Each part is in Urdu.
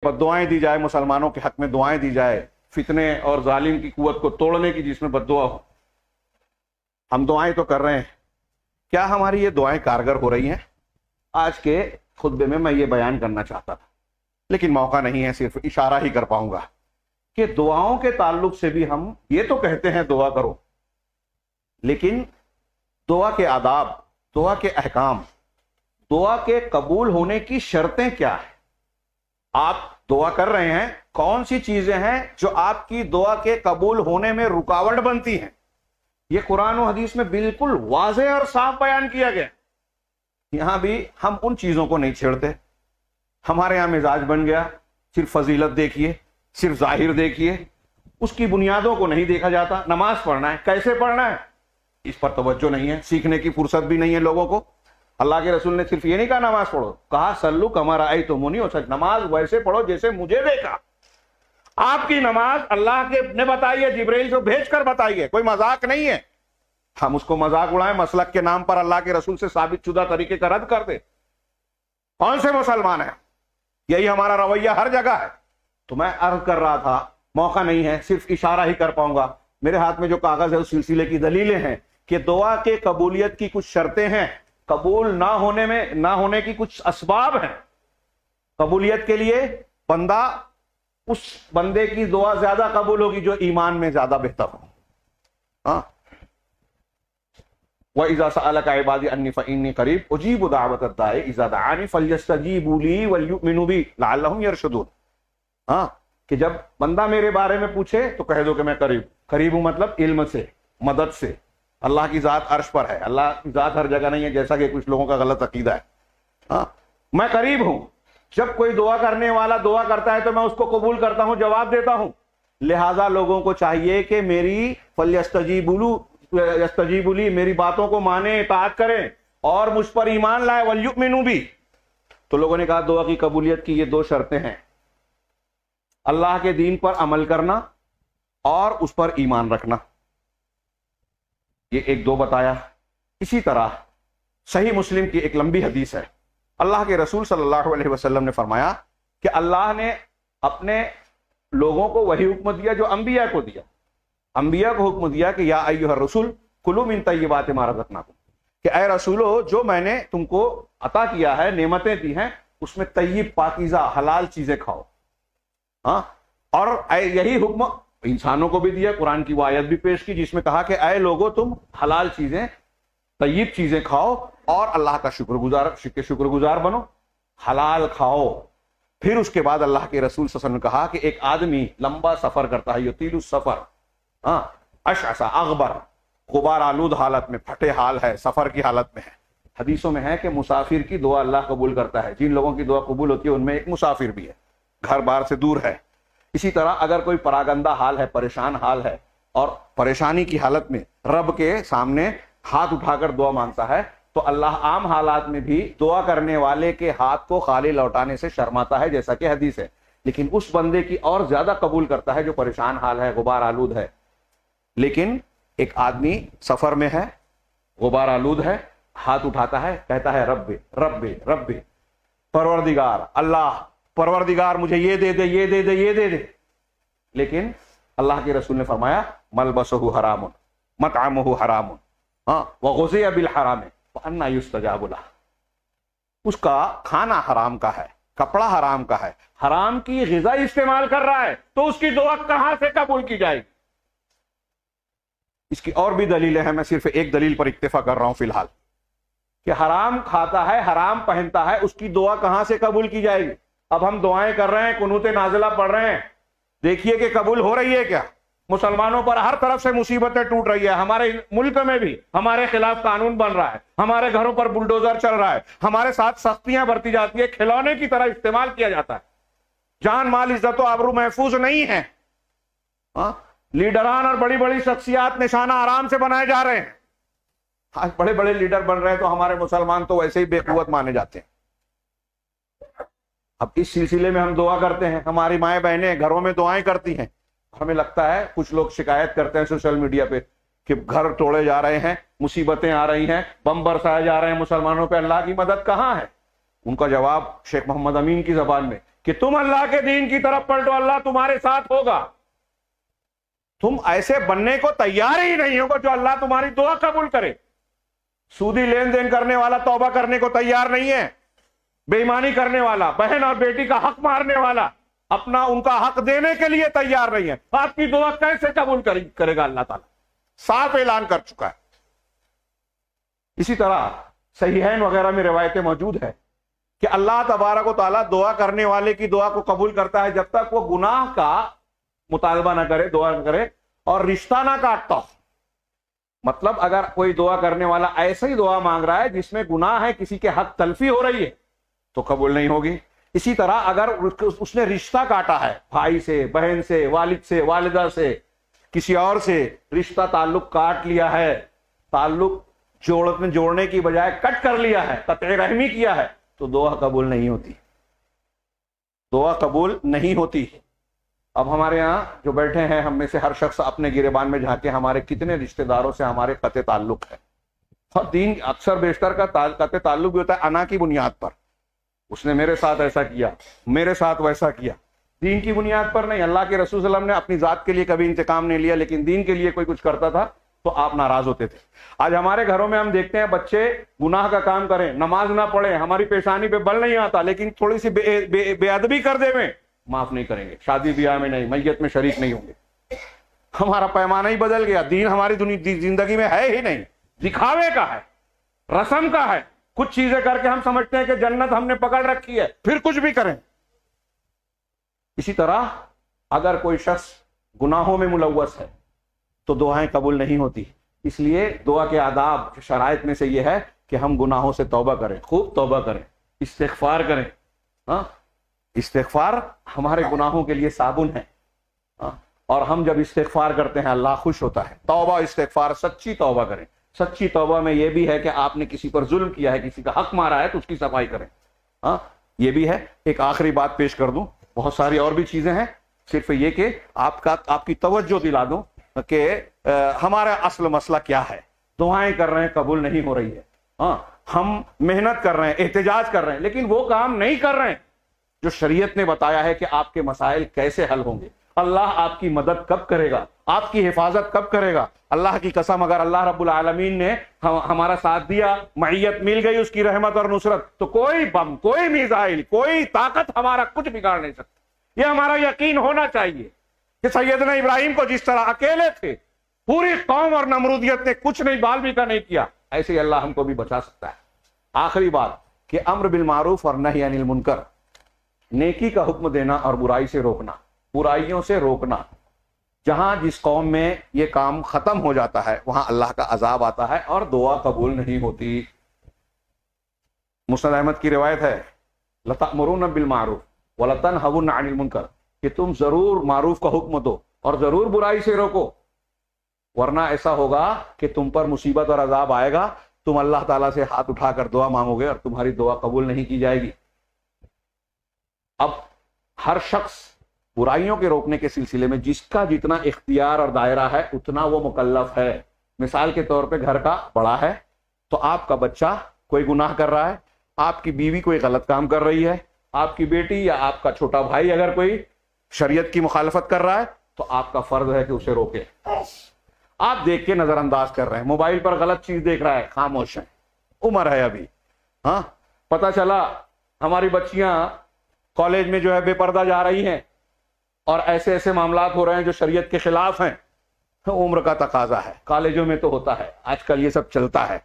بد دعائیں دی جائے، مسلمانوں کے حق میں دعائیں دی جائے فتنے اور ظالم کی قوت کو توڑنے کی جس میں بد دعا ہو. ہم دعائیں تو کر رہے ہیں، کیا ہماری یہ دعائیں کارگر ہو رہی ہیں؟ آج کے خطبے میں میں یہ بیان کرنا چاہتا تھا لیکن موقع نہیں ہے، صرف اشارہ ہی کر پاؤں گا کہ دعاؤں کے تعلق سے بھی ہم یہ تو کہتے ہیں دعا کرو، لیکن دعا کے آداب، دعا کے احکام، دعا کے قبول ہونے کی شرطیں کیا ہیں؟ آپ دعا کر رہے ہیں، کون سی چیزیں ہیں جو آپ کی دعا کے قبول ہونے میں رکاوٹ بنتی ہیں؟ یہ قرآن و حدیث میں بالکل واضح اور صاف بیان کیا گیا. یہاں بھی ہم ان چیزوں کو نہیں چھیڑتے. ہمارے یہاں مزاج بن گیا صرف فضیلت دیکھیے، صرف ظاہر دیکھیے، اس کی بنیادوں کو نہیں دیکھا جاتا. نماز پڑھنا ہے، کیسے پڑھنا ہے اس پر توجہ نہیں ہے، سیکھنے کی فرصت بھی نہیں ہے لوگوں کو. اللہ کے رسول نے صرف یہ نہیں کہا نماز پڑھو، کہا سلو کما رأیتمونی، اور نماز ویسے پڑھو جیسے مجھے دیکھا. آپ کی نماز اللہ کے نے بتائی ہے، جبرائیل سے بھیج کر بتائی ہے، کوئی مذاق نہیں ہے. ہم اس کو مذاق اڑائیں، مسلک کے نام پر اللہ کے رسول سے ثابت شدہ طریقے کا رد کر دیں. کون سے مسلمان ہیں؟ یہی ہمارا رویہ ہر جگہ ہے. تو میں عرض کر رہا تھا، موقع نہیں ہے، صرف اشارہ ہی کر پاؤں گا. میرے ہاتھ میں جو کاغذ ہے اس سلسلے کی دلیلیں ہیں کہ دعا کے قبولیت کی کچھ شرطیں ہیں، قبول نہ ہونے کی کچھ اسباب ہیں. قبولیت کے لیے بندہ، اس بندے کی دعا زیادہ قبول ہوگی جو ایمان میں زیادہ بہتر ہو. وَإِذَا سَأَلَكَ عِبَادِي أَنِّي فَإِنِّي قَرِيبٌ أُجِيبُ دَعْوَةَ الدَّاعِ إِذَا دَعَانِ فَلْيَسْتَجِيبُوا لِي وَلْيُؤْمِنُوا بِي لَعَلَّهُمْ يَرْشُدُونَ. کہ جب بندہ میرے بارے میں پوچھے تو کہہ دو کہ میں قریب ہوں، مطلب علم سے، مدد سے. اللہ کی ذات عرش پر ہے، اللہ کی ذات ہر جگہ نہیں ہے جیسا کہ کچھ لوگوں کا غلط عقیدہ ہے. میں قریب ہوں. جب کوئی دعا کرنے والا دعا کرتا ہے تو میں اس کو قبول کرتا ہوں، جواب دیتا ہوں. لہذا لوگوں کو چاہیے کہ میری فَلْيَسْتَجِيبُوا لِي، میری باتوں کو مانیں، اطاعت کریں اور مجھ پر ایمان لائے. وَلْيُؤْمِنُوا بِي. تو لوگوں نے کہا دعا کی قبولیت کی یہ دو شرطیں ہیں: اللہ کے دین پر عمل کرنا اور اس پر ایمان رکھنا. یہ ایک دو بتایا. اسی طرح صحیح مسلم کی ایک لمبی حدیث ہے. اللہ کے رسول صلی اللہ علیہ وسلم نے فرمایا کہ اللہ نے اپنے لوگوں کو وہی حکم دیا جو انبیاء کو دیا. انبیاء کو حکم دیا کہ یا ایھا الرسول کلوا من طیبات ما رزقناکم، کہ اے رسولو جو میں نے تم کو عطا کیا ہے، نعمتیں دی ہیں، اس میں طیب، پاکیزہ، حلال چیزیں کھاؤ. اور یہی حکم انسانوں کو بھی دیا. قرآن کی وہ آیت بھی پیش کی جس میں کہا کہ اے لوگو تم حلال چیزیں، طیب چیزیں کھاؤ اور اللہ کا شکر گزار بنو، حلال کھاؤ. پھر اس کے بعد اللہ کے رسول صلی اللہ علیہ وسلم نے کہا کہ ایک آدمی لمبا سفر کرتا ہے، یطیل السفر، اشعث اغبر، غبار آلود حالت میں، پھٹے حال ہے، سفر کی حالت میں ہے. حدیثوں میں ہے کہ مسافر کی دعا اللہ قبول کرتا ہے. جن لوگوں کی دعا قبول ہوتی ہے ان میں ایک مسافر بھی ہے، گھر بار سے دور ہے. اسی طرح اگر کوئی پراگندہ حال ہے، پریشان حال ہے اور پریشانی کی حالت میں رب کے سامنے ہاتھ اٹھا کر دعا مانگتا ہے تو اللہ عام حالات میں بھی دعا کرنے والے کے ہاتھ کو خالی لوٹانے سے شرماتا ہے، جیسا کہ حدیث ہے. لیکن اس بندے کی اور زیادہ قبول کرتا ہے جو پریشان حال ہے، غبار آلود ہے. لیکن ایک آدمی سفر میں ہے، غبار آلود ہے، ہاتھ اٹھاتا ہے، کہتا ہے رب رب رب، پروردگار، اللہ پروردگار مجھے یہ دے دے، یہ دے دے، یہ دے دے. لیکن اللہ کے رسول نے فرمایا ملبسہ حرام، مطعمہ حرام، وغذی بالحرام فأنی یستجاب لہ. اس کا کھانا حرام کا ہے، کپڑا حرام کا ہے، حرام کی غذا استعمال کر رہا ہے، تو اس کی دعا کہاں سے قبول کی جائے گی؟ اس کی اور بھی دلیلیں ہیں، میں صرف ایک دلیل پر اکتفا کر رہا ہوں فی الحال، کہ حرام کھاتا ہے، حرام پہنتا ہے، اس کی دعا کہاں سے قبول کی جائے گی؟ اب ہم دعائیں کر رہے ہیں، قنوت نازلہ پڑھ رہے ہیں، دیکھیے کہ قبول ہو رہی ہے کیا؟ مسلمانوں پر ہر طرف سے مصیبتیں ٹوٹ رہی ہے. ہمارے ملک میں بھی ہمارے خلاف قانون بن رہا ہے، ہمارے گھروں پر بلڈوزر چل رہا ہے، ہمارے ساتھ سختیاں برتی جاتی ہے، کھلونے کی طرح استعمال کیا جاتا ہے. جان مال عزت و آبرو محفوظ نہیں ہے. لیڈران اور بڑی بڑی شخصیات نشانہ آرام سے بنائے جا رہے ہیں. آج بڑے بڑے لیڈر بن رہے ہیں تو ہمارے مسلمان تو ویسے ہی بے قوت مانے جاتے ہیں. اب اس سلسلے میں ہم دعا کرتے ہیں، ہماری مائیں بہنیں گھروں میں دعائیں کرتی ہیں. ہمیں لگتا ہے کچھ لوگ شکایت کرتے ہیں سوشل میڈیا پہ کہ گھر توڑے جا رہے ہیں، مصیبتیں آ رہی ہیں، بم برسائے جا رہے ہیں مسلمانوں پہ، اللہ کی مدد کہاں ہے؟ ان کا جواب شیخ محمد امین کی زبان میں کہ تم اللہ کے دین کی طرف پلٹو، اللہ تمہارے ساتھ ہوگا. تم ایسے بننے کو تیار ہی نہیں ہوگا جو اللہ تمہاری دعا قبول کرے. سودی لین دین کرنے والا توبہ کرنے کو تیار نہیں ہے، بے ایمانی کرنے والا، بہن اور بیٹی کا حق مارنے والا اپنا ان کا حق دینے کے لیے تیار نہیں ہے. آپ کی دعا کیسے قبول کرے گا اللہ تعالیٰ؟ صاف اعلان کر چکا ہے. اسی طرح صحیحین وغیرہ میں روایتیں موجود ہے کہ اللہ تبارک و تعالیٰ دعا کرنے والے کی دعا کو قبول کرتا ہے جب تک وہ گناہ کا مطالبہ نہ کرے، دعا نہ کرے اور رشتہ نہ کاٹتا ہو. مطلب اگر کوئی دعا کرنے والا ایسے ہی دعا مانگ رہا ہے جس میں گناہ ہے، کسی کے حق تلفی ہو رہی ہے، تو قبول نہیں ہوگی. اسی طرح اگر اس نے رشتہ کاٹا ہے، بھائی سے، بہن سے، والد سے، والدہ سے، کسی اور سے رشتہ تعلق کاٹ لیا ہے، تعلق جوڑنے کی بجائے کٹ کر لیا ہے، قطع رحمی کیا ہے، تو دعا قبول نہیں ہوتی. دعا قبول نہیں ہوتی. اب ہمارے یہاں جو بیٹھے ہیں ہم میں سے ہر شخص اپنے گریبان میں جھانکے ہمارے کتنے رشتہ داروں سے ہمارے قطع تعلق ہے. اور دین اکثر بیشتر کا قطع تعلق بھی ہوتا ہے انا کی بنیاد پر. اس نے میرے ساتھ ایسا کیا، میرے ساتھ ویسا کیا، دین کی بنیاد پر نہیں. اللہ کے رسول صلی اللہ علیہ وسلم نے اپنی ذات کے لیے کبھی انتقام نہیں لیا، لیکن دین کے لیے کوئی کچھ کرتا تھا تو آپ ناراض ہوتے تھے. آج ہمارے گھروں میں ہم دیکھتے ہیں بچے گناہ کا کام کریں، نماز نہ پڑھیں، ہماری پیشانی پہ بل نہیں آتا، لیکن تھوڑی سی بے ادبی کر دے میں معاف نہیں کریں گے، شادی بیاہ میں نہیں، میت میں شریک نہیں ہوں گے. ہمارا پیمانہ ہی بدل گیا. دین ہماری زندگی میں ہے ہی نہیں، دکھاوے کا ہے، رسم کا ہے. کچھ چیزیں کر کے ہم سمجھتے ہیں کہ جنت ہم نے پکڑ رکھی ہے، پھر کچھ بھی کریں. اسی طرح اگر کوئی شخص گناہوں میں ملوث ہے تو دعائیں قبول نہیں ہوتی. اس لیے دعا کے آداب شرائط میں سے یہ ہے کہ ہم گناہوں سے توبہ کریں، خوب توبہ کریں، استغفار کریں. استغفار ہمارے گناہوں کے لیے صابن ہے، اور ہم جب استغفار کرتے ہیں اللہ خوش ہوتا ہے. توبہ استغفار، سچی توبہ کریں. سچی توبہ میں یہ بھی ہے کہ آپ نے کسی پر ظلم کیا ہے، کسی کا حق مارا ہے تو اس کی صفائی کریں. یہ بھی ہے. ایک آخری بات پیش کر دوں، بہت ساری اور بھی چیزیں ہیں، صرف یہ کہ آپ کی توجہ دلا دوں کہ ہمارا اصل مسئلہ کیا ہے. دعائیں کر رہے ہیں، قبول نہیں ہو رہی ہے. ہم محنت کر رہے ہیں، احتجاج کر رہے ہیں، لیکن وہ کام نہیں کر رہے ہیں جو شریعت نے بتایا ہے کہ آپ کے مسائل کیسے حل ہوں گے. اللہ آپ کی مدد کب کرے گا، آپ کی حفاظت کب کرے گا. اللہ کی قسم اگر اللہ رب العالمین نے ہمارا ساتھ دیا، معیت مل گئی اس کی رحمت اور نصرت، تو کوئی بم، کوئی میزائل، کوئی طاقت ہمارا کچھ بگاڑ نہیں سکتی. یہ ہمارا یقین ہونا چاہیے کہ سیدنا ابراہیم کو جس طرح اکیلے تھے، پوری قوم اور نمرودیت نے کچھ نہیں، بال بھی کا نہیں کیا، ایسے ہی اللہ ہم کو بھی بچا سکتا ہے. آخری بات کہ امر بالمعروف اور نہی عن المنکر، نیکی کا حکم دینا اور برائی سے روکنا، برائیوں سے روکنا. جہاں جس قوم میں یہ کام ختم ہو جاتا ہے وہاں اللہ کا عذاب آتا ہے اور دعا قبول نہیں ہوتی. مسند احمد کی روایت ہے، لَتَأْمُرُونَ بِالْمَعْرُوفِ وَلَتَنْهَوْنَ عَنِ الْمُنْكَرِ، کہ تم ضرور معروف کا حکم دو اور ضرور برائی سے روکو، ورنہ ایسا ہوگا کہ تم پر مصیبت اور عذاب آئے گا، تم اللہ تعالیٰ سے ہاتھ اٹھا کر دعا مانگو گے اور تمہاری دعا قبول نہیں کی جائے گی. اب ہر شخص برائیوں کے روکنے کے سلسلے میں جس کا جتنا اختیار اور دائرہ ہے اتنا وہ مکلف ہے. مثال کے طور پہ گھر کا بڑا ہے تو آپ کا بچہ کوئی گناہ کر رہا ہے، آپ کی بیوی کوئی غلط کام کر رہی ہے، آپ کی بیٹی یا آپ کا چھوٹا بھائی اگر کوئی شریعت کی مخالفت کر رہا ہے تو آپ کا فرض ہے کہ اسے روکے. آپ دیکھ کے نظر انداز کر رہے ہیں، موبائل پر غلط چیز دیکھ رہا ہے، خاموش ہے، عمر ہے ابھی. پتہ چلا ہماری بچیاں کالج میں جو ہے بے پردہ جا رہی ہیں اور ایسے ایسے معاملات ہو رہے ہیں جو شریعت کے خلاف ہیں. عمر کا تقاضا ہے، کالجوں میں تو ہوتا ہے، آج کل یہ سب چلتا ہے.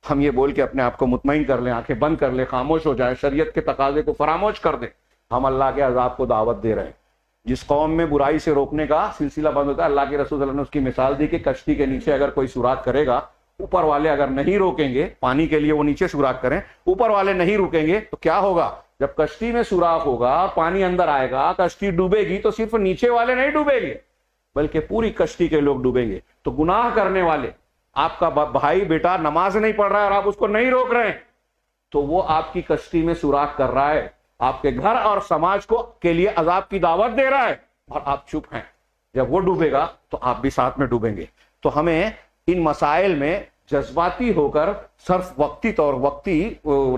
ہم یہ بول کے اپنے آپ کو مطمئن کر لیں، آنکھیں بند کر لیں، خاموش ہو جائیں، شریعت کے تقاضے کو فراموش کر دیں. ہم اللہ کے عذاب کو دعوت دے رہے ہیں. جس قوم میں برائی سے روکنے کا سلسلہ بند ہوتا ہے، اللہ کے رسول صلی اللہ علیہ وسلم نے اس کی مثال دی کہ کشتی کے نیچے اگر کوئی سوراخ کرے گا، اوپر والے اگر نہیں روکیں گے، پانی کے لیے وہ نیچے سوراخ کریں، اوپر والے نہیں روکیں گے تو کیا ہوگا؟ جب کشتی میں سوراخ ہوگا، پانی اندر آئے گا، کشتی ڈوبے گی تو صرف نیچے والے نہیں ڈوبیں گے بلکہ پوری کشتی کے لوگ ڈوبیں گے. تو گناہ کرنے والے، آپ کا بھائی بیٹا نماز نہیں پڑھ رہا ہے اور آپ اس کو نہیں روک رہے ہیں تو وہ آپ کی کشتی میں سوراخ کر رہا ہے، آپ کے گھر اور سماج کو کے لیے عذاب کی دعوت دے رہا ہے اور آپ چپ ہیں. جب وہ ڈوبے گا تو آپ بھی ساتھ میں ڈوبیں گے. تو ہمیں ان مسائل میں جذباتی ہو کر صرف وقتی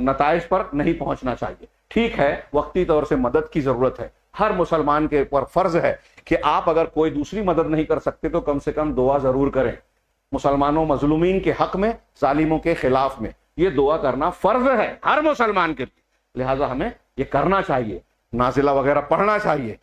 نتائج پر نہیں پہنچنا چاہیے. ٹھیک ہے وقتی طور سے مدد کی ضرورت ہے، ہر مسلمان کے اوپر فرض ہے کہ آپ اگر کوئی دوسری مدد نہیں کر سکتے تو کم سے کم دعا ضرور کریں، مسلمانوں مظلومین کے حق میں، ظالموں کے خلاف میں، یہ دعا کرنا فرض ہے ہر مسلمان کے لیے، لہٰذا ہمیں یہ کرنا چاہیے، نازلہ وغیرہ پڑھنا چاہیے،